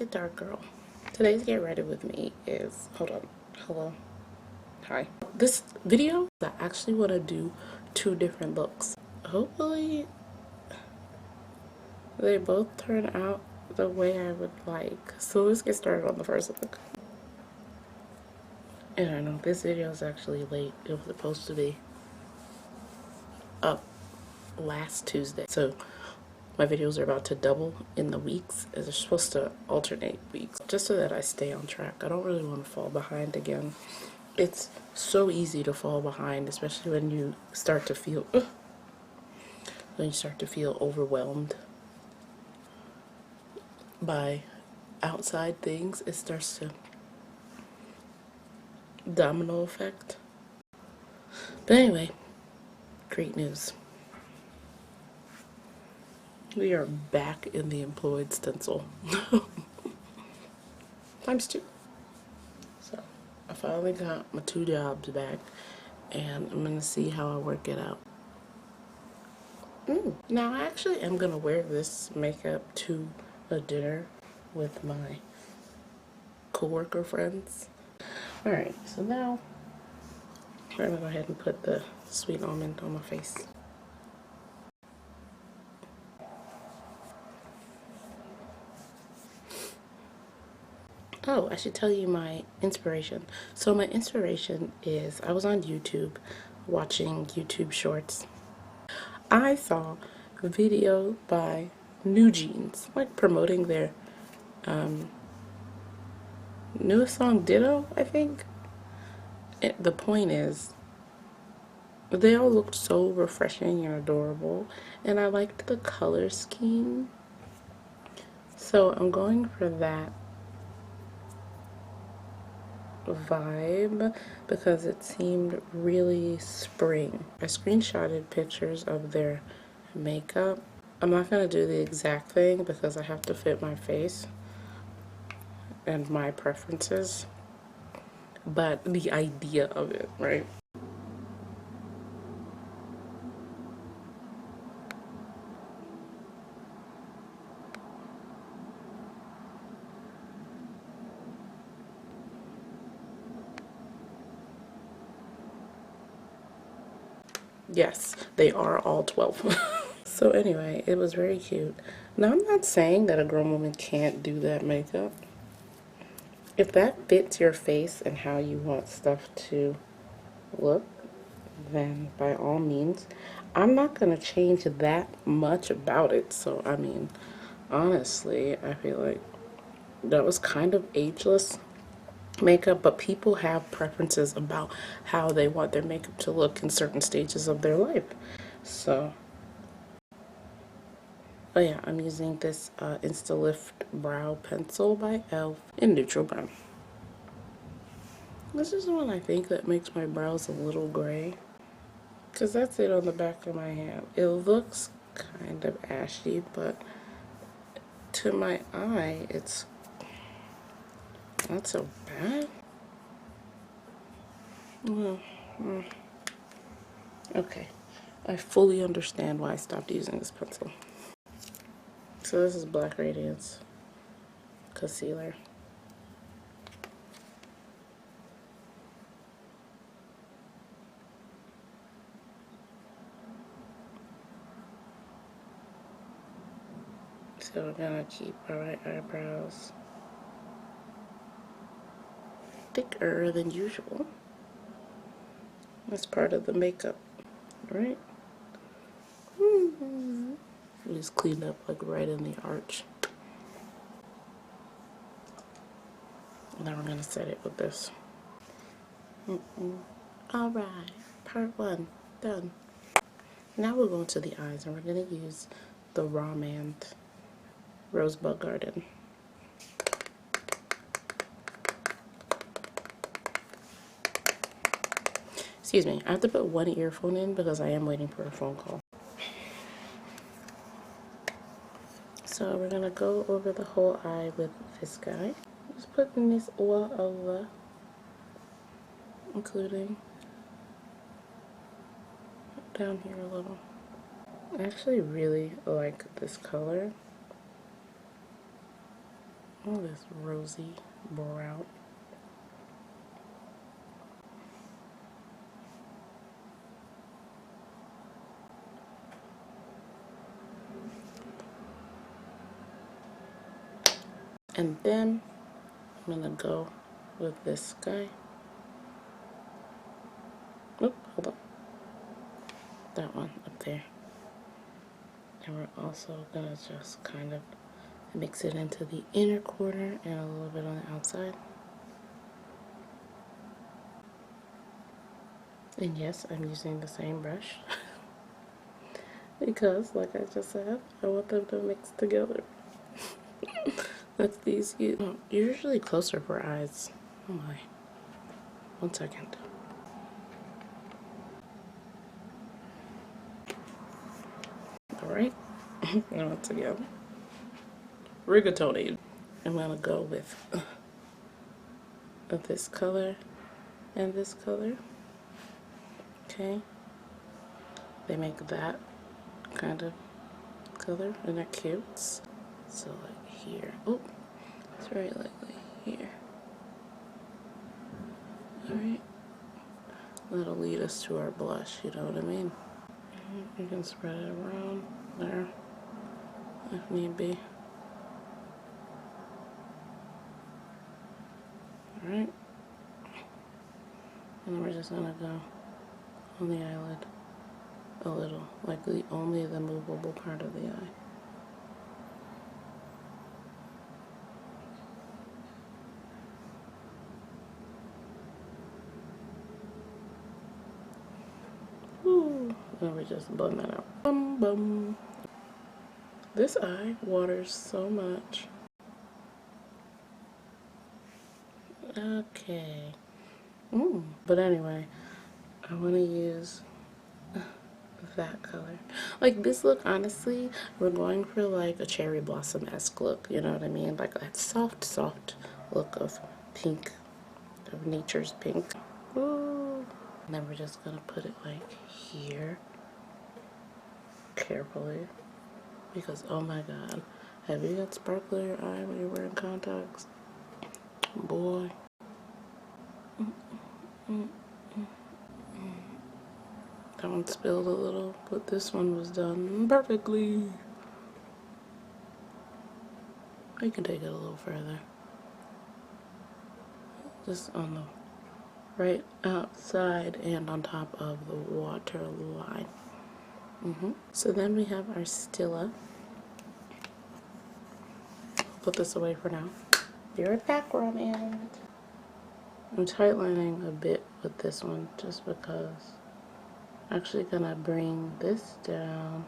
the dark girl. Today's Get Ready With Me is, hold on, hello, hi. This video, I actually want to do two different looks. Hopefully they both turn out the way I would like. So let's get started on the first look. And I know this video is actually late. It was supposed to be up last Tuesday. So my videos are about to double in the weeks, as they're supposed to alternate weeks, just so that I stay on track. I don't really want to fall behind again. It's so easy to fall behind, especially when you start to feel overwhelmed by outside things. It starts to domino effect. But anyway, great news. We are back in the employed stencil. Times 2. So I finally got my 2 jobs back, and I'm gonna see how I work it out. Now I actually am gonna wear this makeup to a dinner with my coworker friends. Alright, so now I'm gonna go ahead and put the sweet almond on my face. Oh, I should tell you my inspiration. So my inspiration is, I was on YouTube watching YouTube shorts. I saw a video by NewJeans, like promoting their newest song, Ditto, I think. The point is, they all looked so refreshing and adorable, and I liked the color scheme. So I'm going for that vibe because it seemed really spring. I screenshotted pictures of their makeup. I'm not going to do the exact thing because I have to fit my face and my preferences, but the idea of it, right? Yes, they are all 12. So anyway, it was very cute. Now, I'm not saying that a grown woman can't do that makeup. If that fits your face and how you want stuff to look, then by all means. I'm not going to change that much about it. So, I mean, honestly, I feel like that was kind of ageless makeup, but people have preferences about how they want their makeup to look in certain stages of their life. So, oh yeah, I'm using this Instalift Brow Pencil by e.l.f. in Neutral Brown. This is the one I think that makes my brows a little gray, because that's it on the back of my hand. It looks kind of ashy, but to my eye, it's not so bad. Okay, I fully understand why I stopped using this pencil. So this is Black Radiance Concealer. So we're gonna keep our eyebrows thicker than usual. That's part of the makeup, right? Just cleaned up like right in the arch. And then we're gonna set it with this. Alright, part 1 done. Now we're going to the eyes, and we're gonna use the Rawmand Rosebud Garden. Excuse me, I have to put one earphone in because I am waiting for a phone call. So we're gonna go over the whole eye with this guy. Just putting this all over, including down here a little. I actually really like this color. all this rosy brown. And then I'm gonna go with this guy. Oop, hold on. That one up there. And we're also gonna just kind of mix it into the inner corner and a little bit on the outside. And yes, I'm using the same brush because, like I just said, I want them to mix together. That's these. You're usually closer for eyes. Oh my. 1 second. Alright. Once again. Rigatoni. I'm gonna go with this color and this color. Okay. They make that kind of color and they're cute. So like here. Oh, it's very lightly here. Alright. That'll lead us to our blush, you know what I mean? You can spread it around there if need be. Alright. And then we're just gonna go on the eyelid a little, like only the movable part of the eye. Ooh. And we just blend that out. Bum bum. This eye waters so much. Okay. But anyway, I want to use that color. Like this look, honestly, we're going for like a cherry blossom-esque look, you know what I mean? Like that soft look of pink, of nature's pink. Ooh. And then we're just gonna put it like here, carefully, because oh my god, have you got sparkle in your eye when you're wearing contacts? Boy. That one spilled a little, but this one was done perfectly. You can take it a little further. Just on the right outside and on top of the water line. So then we have our Stila. Put this away for now. Be right back, Roman. I'm tightlining a bit with this one just because I'm actually gonna bring this down.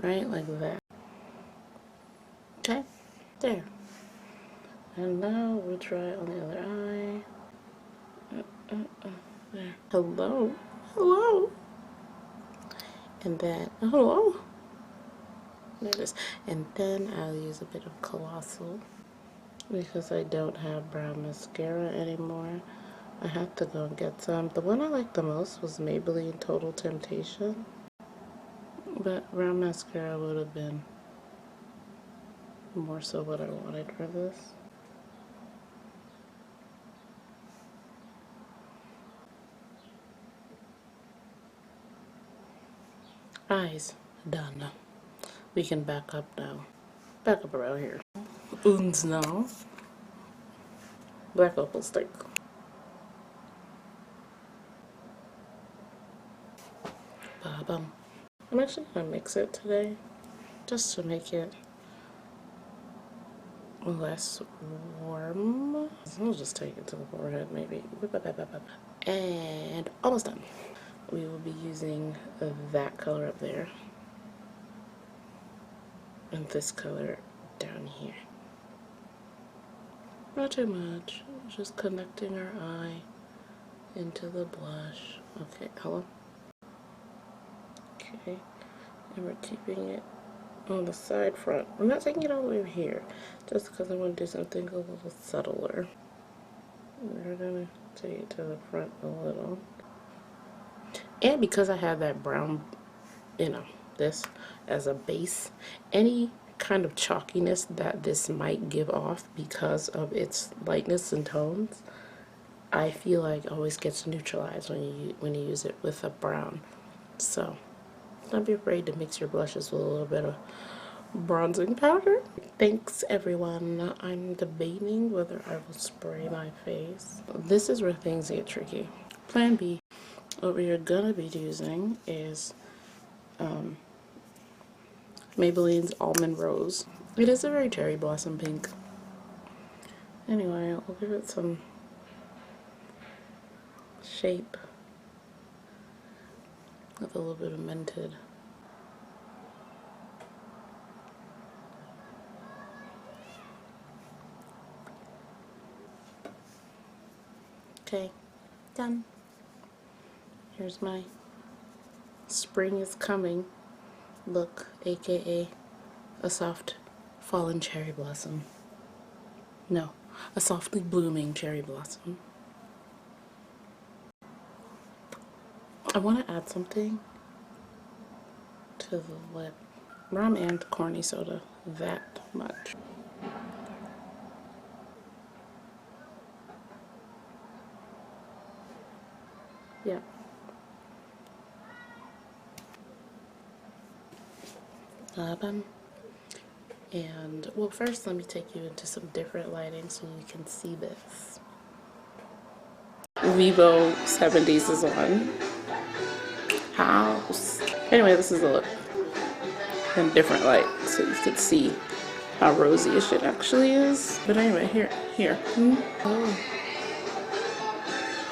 Right, like that. Okay, there. And now we'll try on the other eye. There. Hello, hello. And then, oh, hello. There it is. And then I'll use a bit of Colossal because I don't have brown mascara anymore. I had to go and get some. The one I liked the most was Maybelline Total Temptation. But brown mascara would have been more so what I wanted for this. Eyes done. We can back up now. Back up around here. Und now, black opal stick. Ba-bum. I'm actually gonna mix it today, just to make it less warm. I'll just take it to the forehead, maybe. And almost done. We will be using that color up there and this color down here. Not too much, just connecting our eye into the blush. Okay, hello. Okay, and we're keeping it on the side front. I'm not taking it all the way over here, just because I want to do something a little subtler. We're gonna take it to the front a little. And because I have that brown, you know, this as a base, any kind of chalkiness that this might give off because of its lightness and tones, I feel like always gets neutralized when you use it with a brown. So don't be afraid to mix your blushes with a little bit of bronzing powder. Thanks everyone. I'm debating whether I will spray my face. This is where things get tricky. Plan B. What we are gonna be using is Maybelline's Almond Rose. It is a very cherry blossom pink. Anyway, I'll give it some shape with a little bit of Mented. Okay, done. Here's my spring is coming look, aka a soft fallen cherry blossom. No, a softly blooming cherry blossom. I want to add something to the lip. Rum and corny soda, that much. Yeah. And well, first let me take you into some different lighting so you can see this. Vivo 70s is on. House. Anyway, this is the look in different light so you can see how rosy-ish it actually is. But anyway, here. Oh.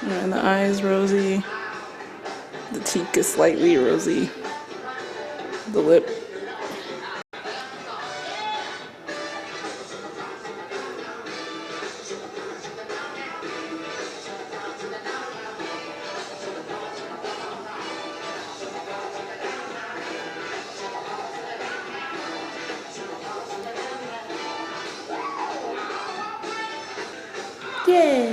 And the eye is rosy. The cheek is slightly rosy. The lip. Yeah.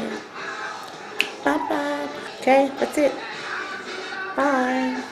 Bye-bye. Okay, that's it. Bye.